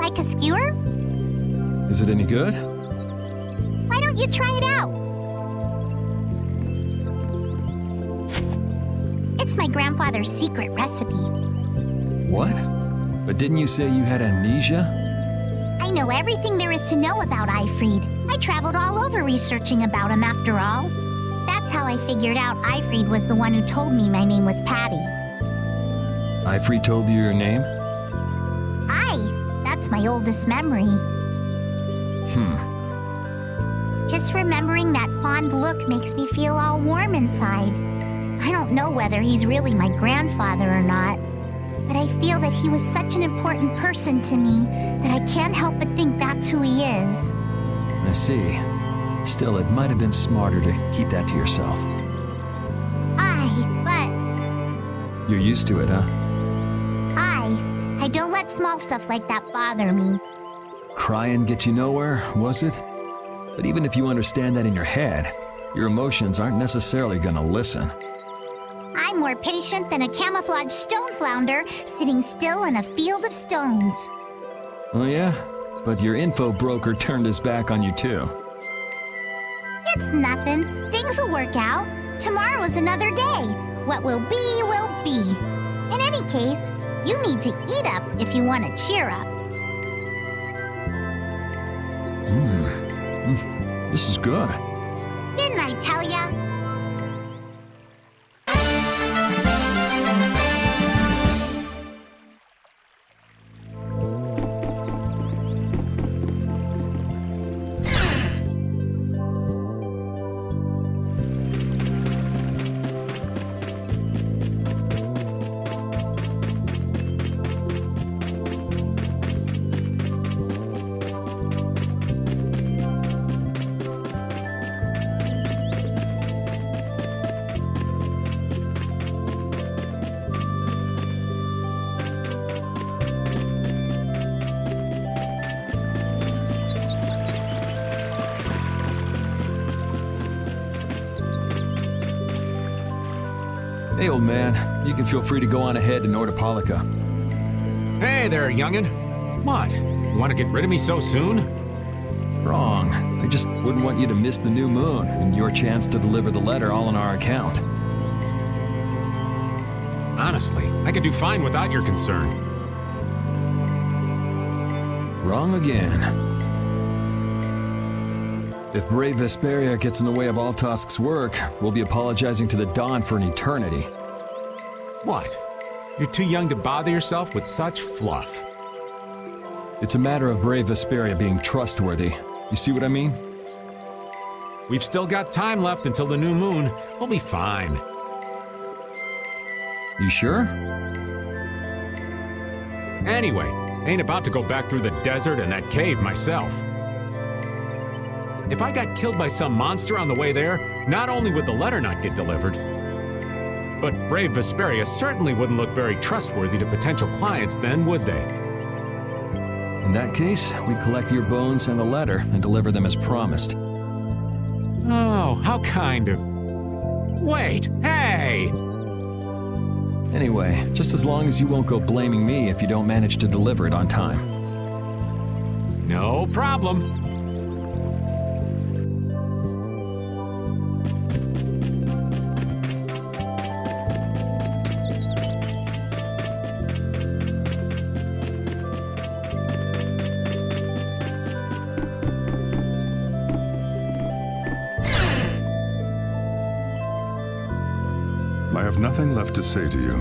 like a skewer? Is it any good? Why don't you try it out? It's my grandfather's secret recipe. What? But didn't you say you had amnesia? I know everything there is to know about Eifried. I traveled all over researching about him after all. That's how I figured out Eifried was the one who told me my name was Patty. Eifried told you your name? That's my oldest memory. Just remembering that fond look makes me feel all warm inside. I don't know whether he's really my grandfather or not, but I feel that he was such an important person to me that I can't help but think that's who he is. I see. Still, it might have been smarter to keep that to yourself. But... You're used to it, huh? I don't let small stuff like that bother me. Crying get you nowhere, was it? But even if you understand that in your head, your emotions aren't necessarily gonna listen. I'm more patient than a camouflaged stone flounder sitting still in a field of stones. Oh yeah? But your info broker turned his back on you too. It's nothing. Things will work out. Tomorrow is another day. What will be, will be. In any case, you need to eat up if you want to cheer up. This is good. Didn't I tell ya? Hey, old man, you can feel free to go on ahead to Nordopolica. Hey there, youngin'. What? You want to get rid of me so soon? Wrong. I just wouldn't want you to miss the new moon and your chance to deliver the letter all on our account. Honestly, I could do fine without your concern. Wrong again. If brave Vesperia gets in the way of Altosk's work, we'll be apologizing to the Dawn for an eternity. What? You're too young to bother yourself with such fluff. It's a matter of brave Vesperia being trustworthy. You see what I mean? We've still got time left until the new moon. We'll be fine. You sure? Anyway, ain't about to go back through the desert and that cave myself. If I got killed by some monster on the way there, not only would the letter not get delivered, but brave Vesperia certainly wouldn't look very trustworthy to potential clients then, would they? In that case, we collect your bones and the letter and deliver them as promised. Oh, how kind of... Wait, hey! Anyway, just as long as you won't go blaming me if you don't manage to deliver it on time. No problem. I have nothing left to say to you.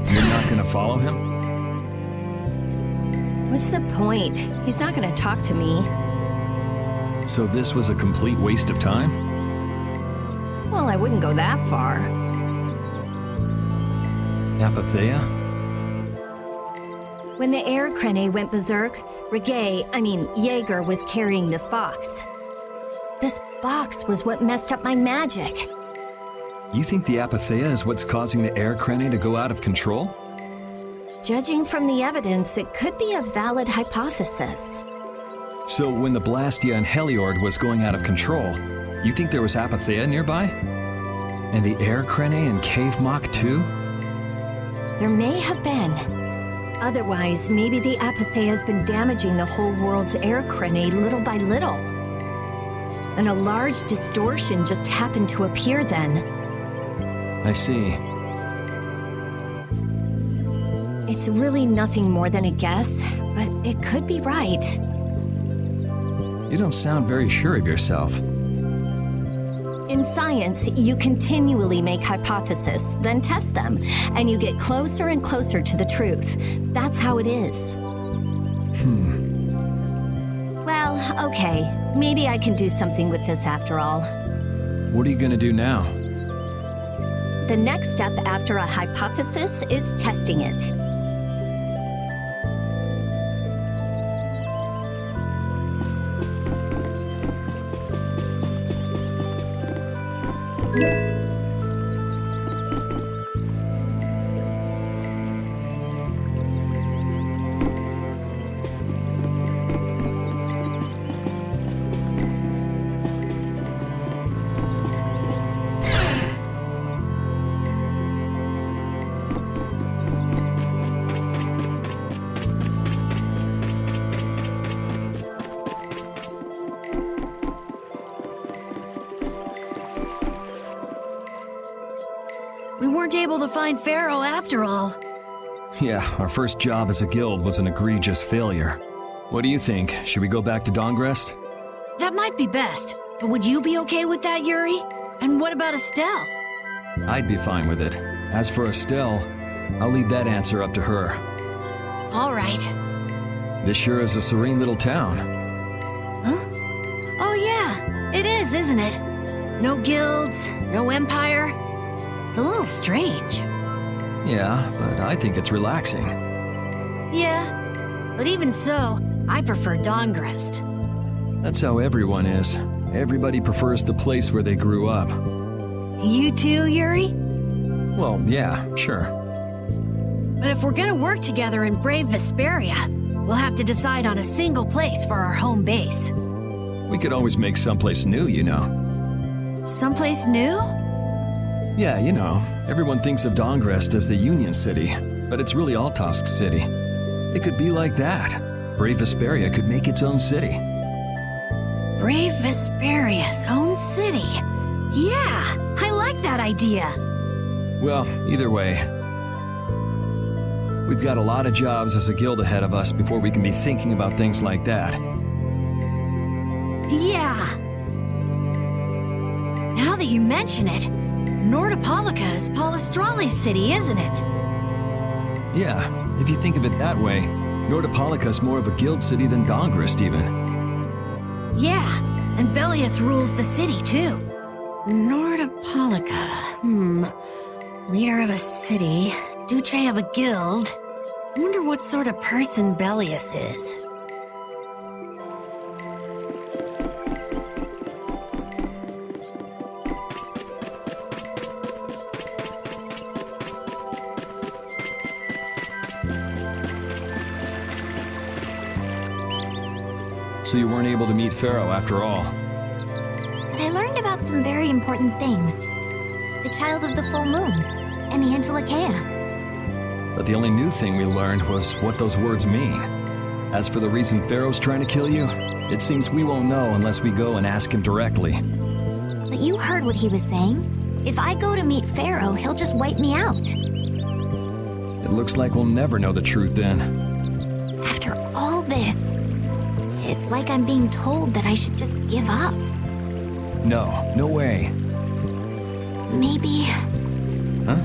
You're not gonna follow him? What's the point? He's not gonna talk to me. So this was a complete waste of time? Well, I wouldn't go that far. Apatheia? When the air crane went berserk, Jaeger was carrying this box. This box was what messed up my magic. You think the Apatheia is what's causing the air crane to go out of control? Judging from the evidence, it could be a valid hypothesis. So when the Blastia and Heliord was going out of control, you think there was Apatheia nearby? And the Air Krene and Cave Mock too? There may have been. Otherwise, maybe the Apatheia has been damaging the whole world's air krene little by little. And a large distortion just happened to appear then. I see. It's really nothing more than a guess, but it could be right. You don't sound very sure of yourself. In science, you continually make hypotheses, then test them, and you get closer and closer to the truth. That's how it is. Well, okay. Maybe I can do something with this after all. What are you gonna do now? The next step after a hypothesis is testing it. We weren't able to find Pharaoh after all. Yeah, our first job as a guild was an egregious failure. What do you think? Should we go back to Dongrest? That might be best, but would you be okay with that, Yuri? And what about Estelle? I'd be fine with it. As for Estelle, I'll leave that answer up to her. All right. This sure is a serene little town. Huh? Oh yeah, it is, isn't it? No guilds, no empire. It's a little strange. Yeah, but I think it's relaxing. Yeah, but even so, I prefer Dongrest. That's how everyone is. Everybody prefers the place where they grew up. You too, Yuri? Well, yeah, sure. But if we're gonna work together in brave Vesperia, we'll have to decide on a single place for our home base. We could always make someplace new, you know. Someplace new? Yeah, you know, everyone thinks of Dongrest as the Union City, but it's really Altosk City. It could be like that. Brave Vesperia could make its own city. Brave Vesperia's own city. Yeah, I like that idea. Well, either way, we've got a lot of jobs as a guild ahead of us before we can be thinking about things like that. Yeah. Now that you mention it, Nordopolica is Polystrale's city, isn't it? Yeah, if you think of it that way, Nordopolica's more of a guild city than Dongrest even. Yeah, and Belius rules the city too. Nordopolica, leader of a city, Duce of a guild. I wonder what sort of person Belius is. So you weren't able to meet Pharaoh after all. But I learned about some very important things. The Child of the Full Moon, and the Antilocheia. But the only new thing we learned was what those words mean. As for the reason Pharaoh's trying to kill you, it seems we won't know unless we go and ask him directly. But you heard what he was saying. If I go to meet Pharaoh, he'll just wipe me out. It looks like we'll never know the truth then. After all this, it's like I'm being told that I should just give up. No, no way. Maybe... Huh?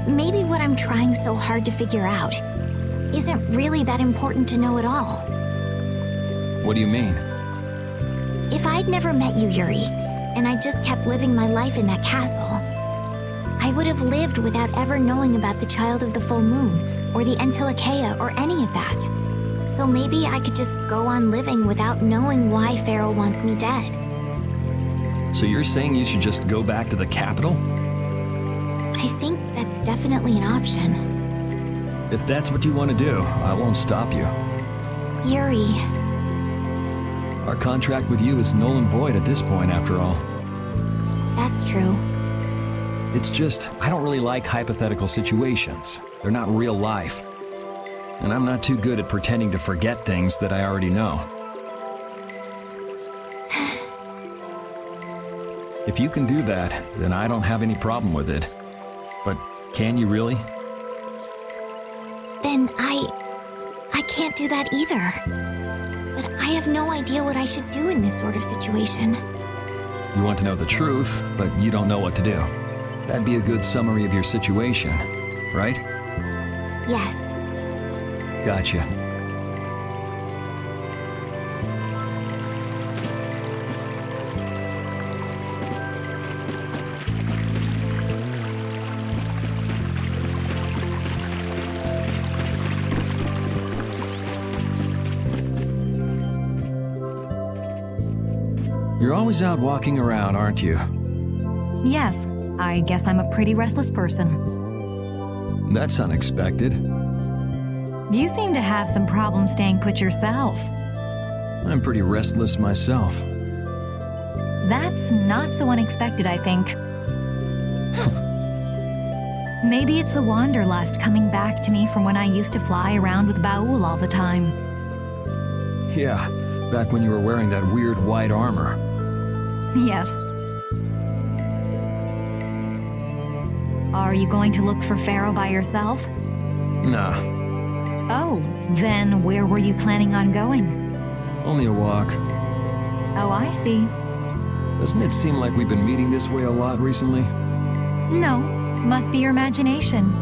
Maybe what I'm trying so hard to figure out isn't really that important to know at all. What do you mean? If I'd never met you, Yuri, and I just kept living my life in that castle, I would have lived without ever knowing about the Child of the Full Moon, or the Antilocheia, or any of that. So maybe I could just go on living without knowing why Pharaoh wants me dead. So you're saying you should just go back to the capital? I think that's definitely an option. If that's what you want to do, I won't stop you. Yuri. Our contract with you is null and void at this point, after all. That's true. It's just, I don't really like hypothetical situations. They're not real life. And I'm not too good at pretending to forget things that I already know. If you can do that, then I don't have any problem with it. But can you really? Then I can't do that either. But I have no idea what I should do in this sort of situation. You want to know the truth, but you don't know what to do. That'd be a good summary of your situation, right? Yes. Gotcha. You're always out walking around, aren't you? Yes, I guess I'm a pretty restless person. That's unexpected. You seem to have some problems staying put yourself. I'm pretty restless myself. That's not so unexpected, I think. Maybe it's the wanderlust coming back to me from when I used to fly around with Baul all the time. Yeah, back when you were wearing that weird white armor. Yes. Are you going to look for Pharaoh by yourself? Nah, Oh, then where were you planning on going? only a walk. Oh, I see. Doesn't it seem like we've been meeting this way a lot recently? No, must be your imagination.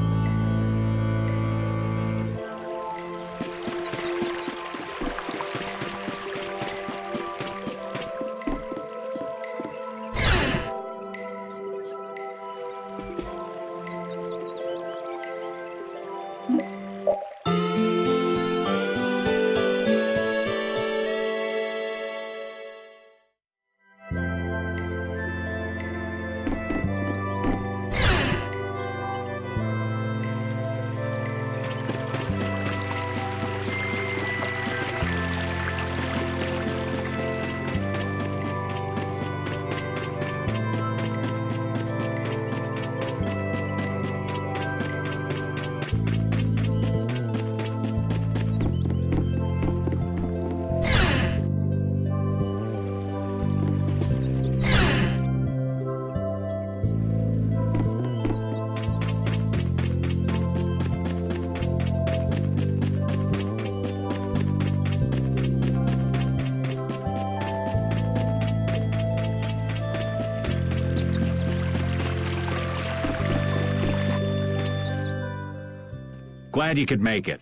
Glad you could make it.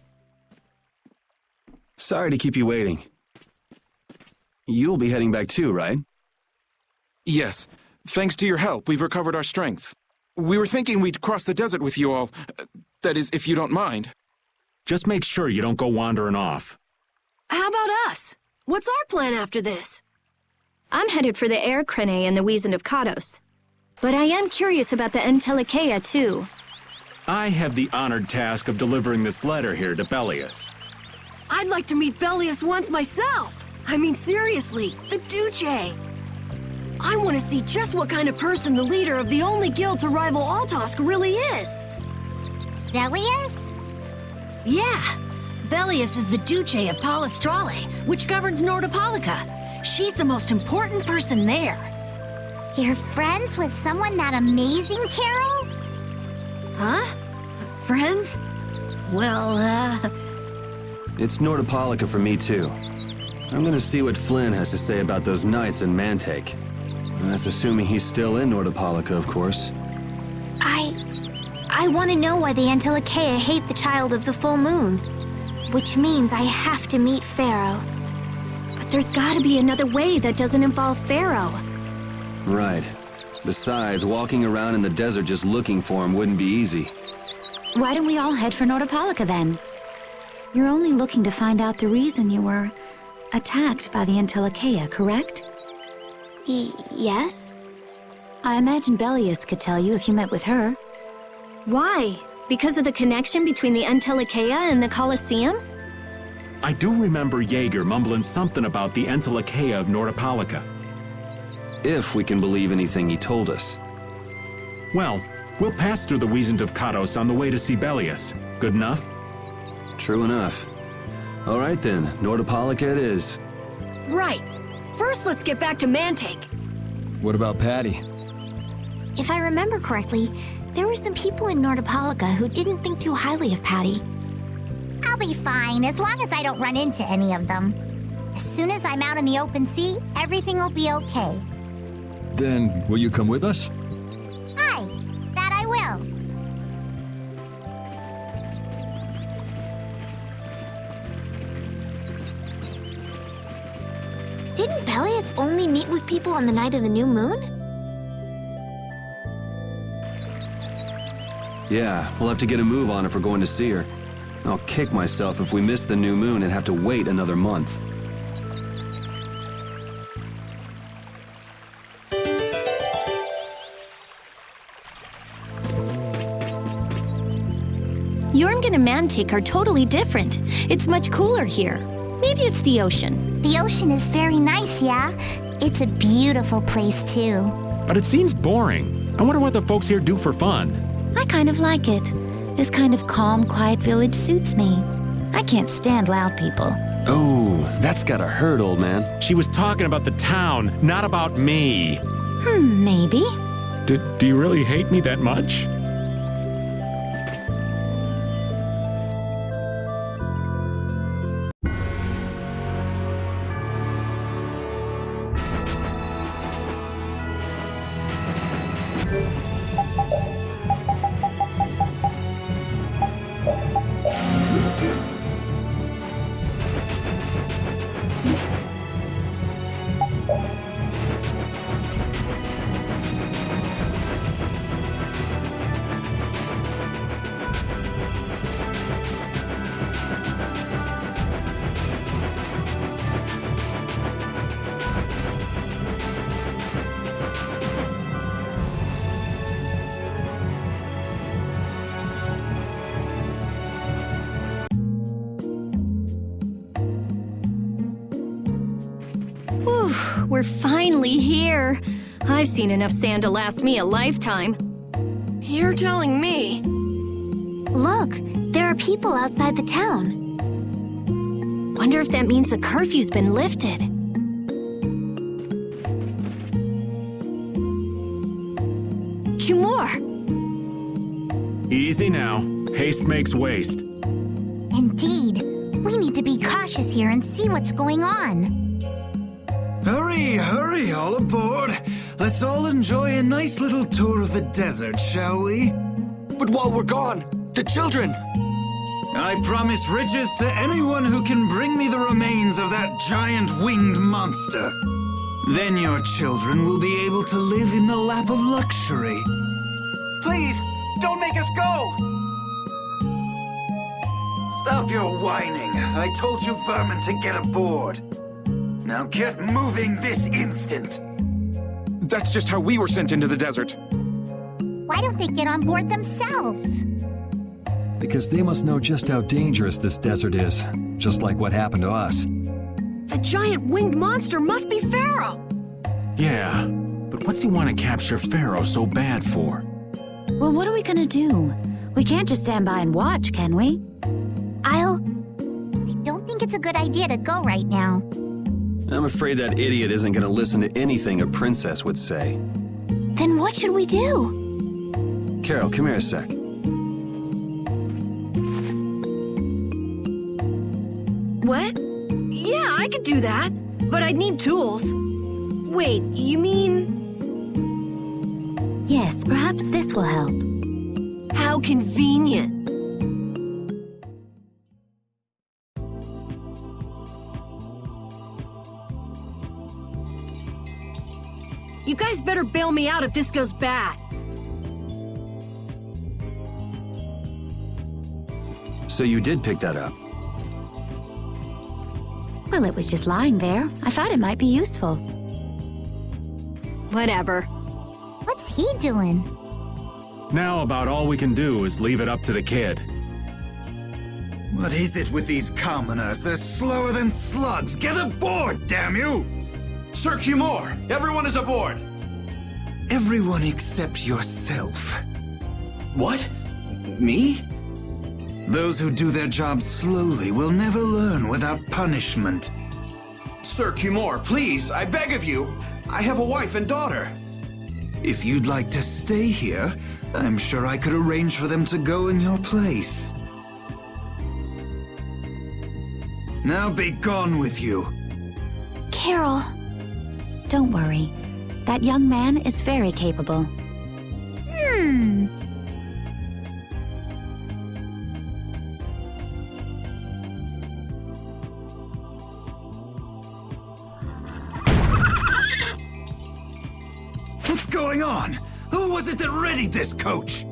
Sorry to keep you waiting. You'll be heading back too, right? Yes. Thanks to your help, we've recovered our strength. We were thinking we'd cross the desert with you all. That is, if you don't mind. Just make sure you don't go wandering off. How about us? What's our plan after this? I'm headed for the Air Crene and the Wiesen of Kados. But I am curious about the Entelikeia, too. I have the honored task of delivering this letter here to Bellius. I'd like to meet Bellius once myself. I mean, seriously, the Duce. I want to see just what kind of person the leader of the only guild to rival Altosk really is. Bellius? Yeah, Bellius is the Duce of Palestrale, which governs Nordopolica. She's the most important person there. You're friends with someone that amazing, Carol? Huh? Friends? Well, It's Nordopolica for me too. I'm gonna see what Flynn has to say about those knights in Mantake. And that's assuming he's still in Nordopolica, of course. I want to know why the Entelikeia hate the child of the full moon. Which means I have to meet Pharaoh. But there's gotta be another way that doesn't involve Pharaoh. Right. Besides, walking around in the desert just looking for him wouldn't be easy. Why don't we all head for Nordopolica then? You're only looking to find out the reason you were attacked by the Entelikeia, correct? Yes? I imagine Bellius could tell you if you met with her. Why? Because of the connection between the Entelikeia and the Colosseum? I do remember Jaeger mumbling something about the Entelekea of Nordopolica. If we can believe anything he told us. Well, we'll pass through the Wiesent of Kados on the way to Sibelius. Good enough? True enough. All right then, Nordopolica it is. Right. First, let's get back to Mantake. What about Patty? If I remember correctly, there were some people in Nordopolica who didn't think too highly of Patty. I'll be fine as long as I don't run into any of them. As soon as I'm out in the open sea, everything will be okay. Then, will you come with us? Aye, that I will. Didn't Belias only meet with people on the night of the new moon? Yeah, we'll have to get a move on if we're going to see her. I'll kick myself if we miss the new moon and have to wait another month. Jorgen and Mantake are totally different. It's much cooler here. Maybe it's the ocean. The ocean is very nice, yeah? It's a beautiful place, too. But it seems boring. I wonder what the folks here do for fun. I kind of like it. This kind of calm, quiet village suits me. I can't stand loud people. Oh, that's gotta hurt, old man. She was talking about the town, not about me. Maybe. Do you really hate me that much? We're finally here. I've seen enough sand to last me a lifetime. You're telling me. Look, there are people outside the town. Wonder if that means the curfew's been lifted. Kumor! Easy now. Haste makes waste. Indeed. We need to be cautious here and see what's going on. Hurry, hurry, all aboard. Let's all enjoy a nice little tour of the desert, shall we? But while we're gone, the children! I promise riches to anyone who can bring me the remains of that giant winged monster. Then your children will be able to live in the lap of luxury. Please, don't make us go! Stop your whining. I told you vermin to get aboard. Now get moving this instant. That's just how we were sent into the desert. Why don't they get on board themselves? Because they must know just how dangerous this desert is, just like what happened to us. The giant winged monster must be Pharaoh! Yeah, but what's he want to capture Pharaoh so bad for? Well, what are we gonna do? We can't just stand by and watch, can we? I don't think it's a good idea to go right now. I'm afraid that idiot isn't gonna listen to anything a princess would say. Then what should we do? Carol, come here a sec. What? Yeah, I could do that, but I'd need tools. Wait, you mean... Yes, perhaps this will help. How convenient. You guys better bail me out if this goes bad. So you did pick that up? Well, it was just lying there. I thought it might be useful. Whatever. What's he doing? Now about all we can do is leave it up to the kid. What is it with these commoners? They're slower than slugs. Get aboard, damn you! Sir Cumore, everyone is aboard! Everyone except yourself. What? Me? Those who do their jobs slowly will never learn without punishment. Sir Cumore, please, I beg of you. I have a wife and daughter. If you'd like to stay here, I'm sure I could arrange for them to go in your place. Now be gone with you. Carol, don't worry. That young man is very capable. What's going on? Who was it that readied this coach?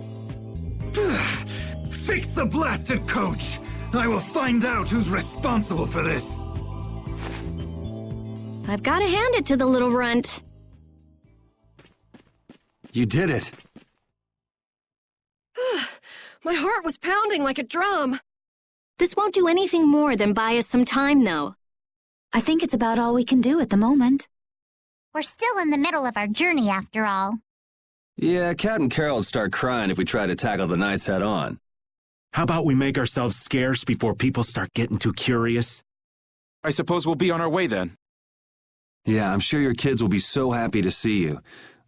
Fix the blasted coach! I will find out who's responsible for this. I've got to hand it to the little runt. You did it. My heart was pounding like a drum. This won't do anything more than buy us some time, though. I think it's about all we can do at the moment. We're still in the middle of our journey, after all. Yeah, Cat and Carol would start crying if we tried to tackle the knights head on. How about we make ourselves scarce before people start getting too curious? I suppose we'll be on our way then. Yeah, I'm sure your kids will be so happy to see you,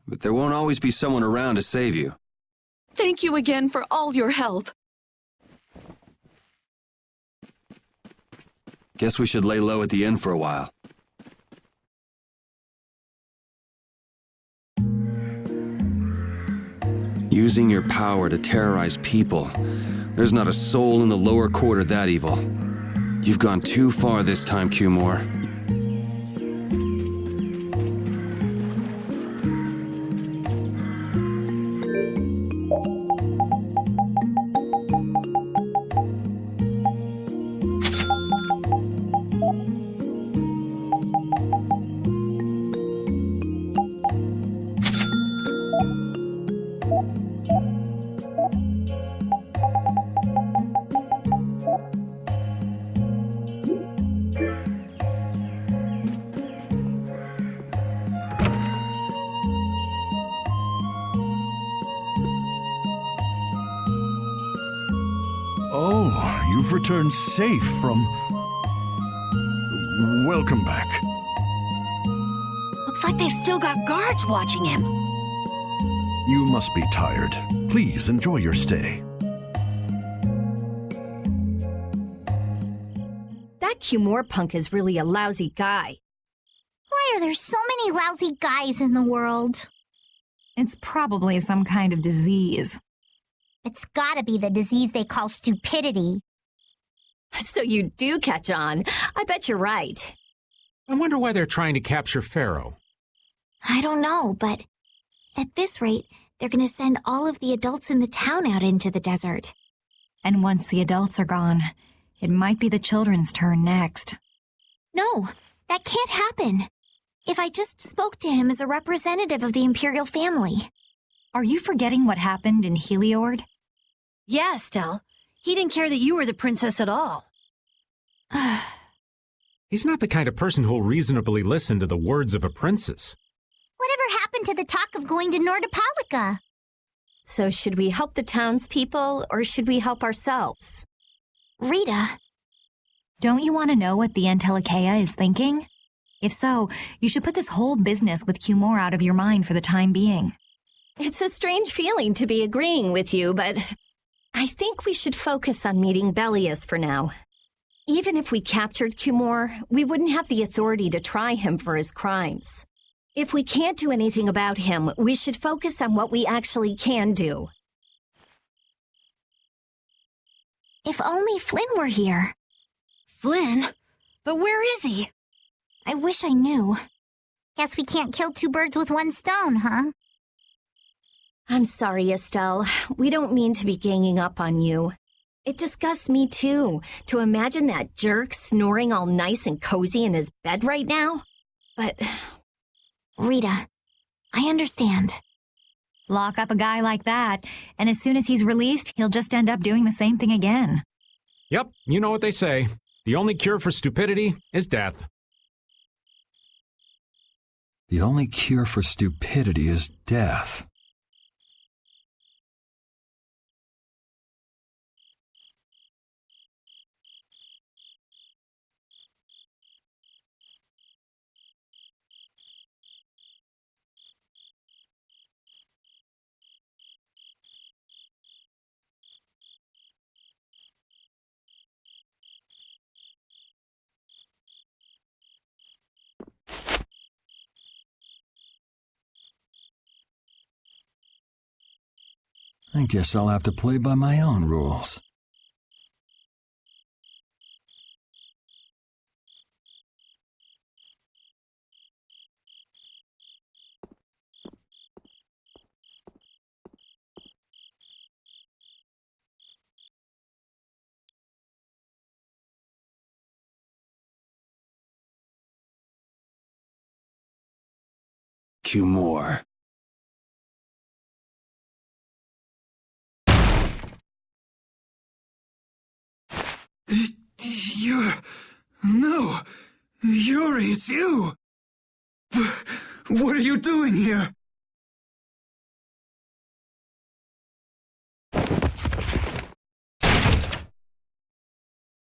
but there won't always be someone around to save you. Thank you again for all your help. Guess we should lay low at the inn for a while. Using your power to terrorize people. There's not a soul in the lower quarter that evil. You've gone too far this time, Cumore. Oh, you've returned safe from... Welcome back. Looks like they've still got guards watching him. You must be tired. Please enjoy your stay. That Cumore punk is really a lousy guy. Why are there so many lousy guys in the world? It's probably some kind of disease. It's gotta be the disease they call stupidity. So you do catch on. I bet you're right. I wonder why they're trying to capture Pharaoh. I don't know, but at this rate, they're going to send all of the adults in the town out into the desert. And once the adults are gone, it might be the children's turn next. No, that can't happen. If I just spoke to him as a representative of the Imperial family. Are you forgetting what happened in Heliord? Yeah, Estelle. He didn't care that you were the princess at all. He's not the kind of person who'll reasonably listen to the words of a princess. Whatever happened to the talk of going to Nordopolica? So should we help the townspeople, or should we help ourselves? Rita. Don't you want to know what the Entelikeia is thinking? If so, you should put this whole business with Cumore out of your mind for the time being. It's a strange feeling to be agreeing with you, but I think we should focus on meeting Bellius for now. Even if we captured Cumore, we wouldn't have the authority to try him for his crimes. If we can't do anything about him, we should focus on what we actually can do. If only Flynn were here. Flynn? But where is he? I wish I knew. Guess we can't kill two birds with one stone, huh? I'm sorry, Estelle. We don't mean to be ganging up on you. It disgusts me, too, to imagine that jerk snoring all nice and cozy in his bed right now. But... Rita, I understand. Lock up a guy like that, and as soon as he's released, he'll just end up doing the same thing again. Yep, you know what they say. The only cure for stupidity is death. The only cure for stupidity is death. I guess I'll have to play by my own rules. Cumore. No! Yuri, it's you! What are you doing here?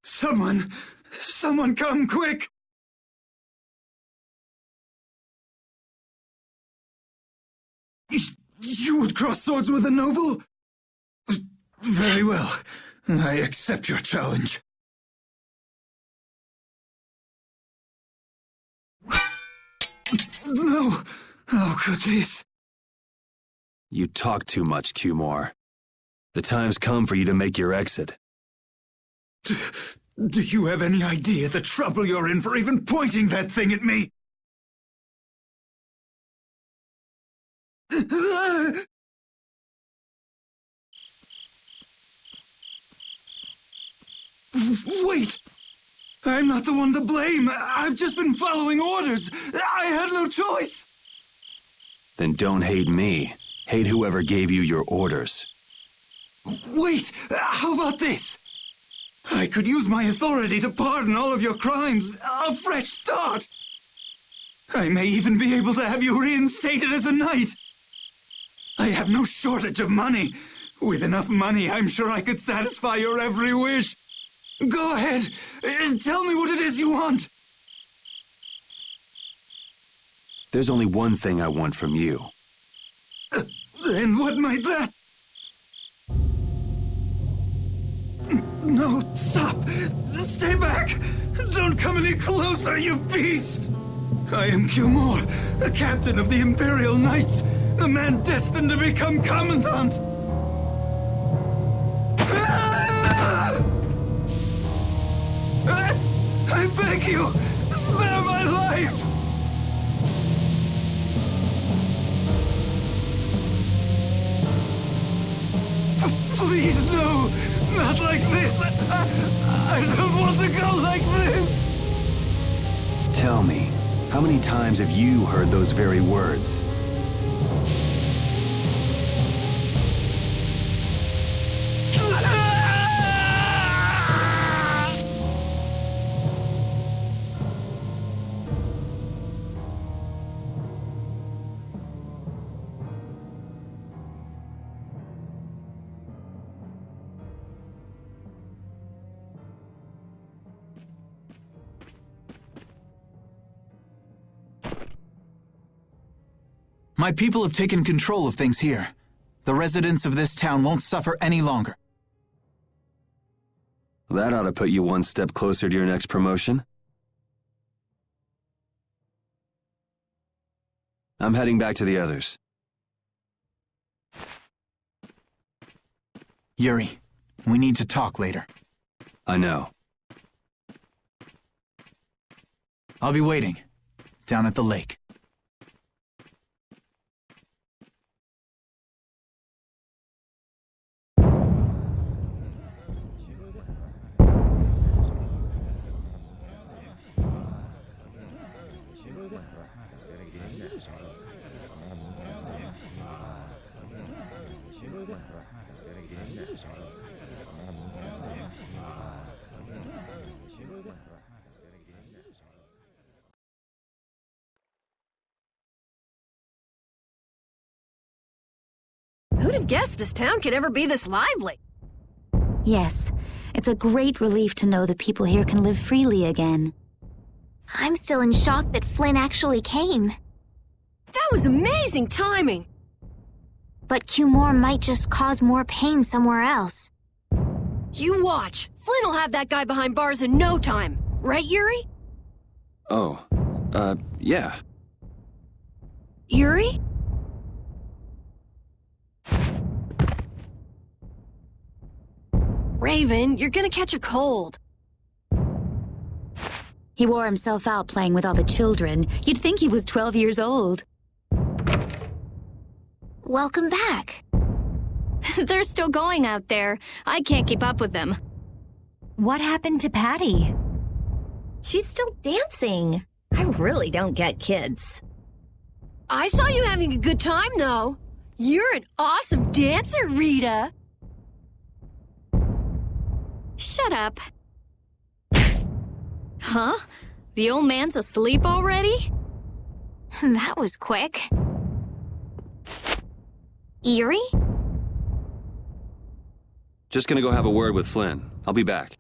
Someone come quick! You would cross swords with a noble? Very well. I accept your challenge. No! How could this? You talk too much, Cumore. The time's come for you to make your exit. Do you have any idea the trouble you're in for even pointing that thing at me? Wait! I'm not the one to blame. I've just been following orders. I had no choice. Then don't hate me. Hate whoever gave you your orders. Wait! How about this? I could use my authority to pardon all of your crimes. A fresh start. I may even be able to have you reinstated as a knight. I have no shortage of money. With enough money, I'm sure I could satisfy your every wish. Go ahead. Tell me what it is you want. There's only one thing I want from you. And what might that? No, stop! Stay back! Don't come any closer, you beast! I am Cumore, the captain of the Imperial Knights, the man destined to become Commandant! I beg you, spare my life! Please, no! Not like this! I don't want to go like this! Tell me, how many times have you heard those very words? My people have taken control of things here. The residents of this town won't suffer any longer. That ought to put you one step closer to your next promotion. I'm heading back to the others. Yuri, we need to talk later. I know. I'll be waiting, down at the lake. Who'd have guessed this town could ever be this lively? Yes, it's a great relief to know that people here can live freely again. I'm still in shock that Flynn actually came. That was amazing timing! But Cumore might just cause more pain somewhere else. You watch. Flynn will have that guy behind bars in no time. Right, Yuri? Oh, yeah. Yuri? Raven, you're gonna catch a cold. He wore himself out playing with all the children. You'd think he was 12 years old. Welcome back. They're still going out there. I can't keep up with them. What happened to Patty? She's still dancing. I really don't get kids. I saw you having a good time, though. You're an awesome dancer, Rita. Shut up. Huh? The old man's asleep already? That was quick. Yuri? Just gonna go have a word with Flynn. I'll be back.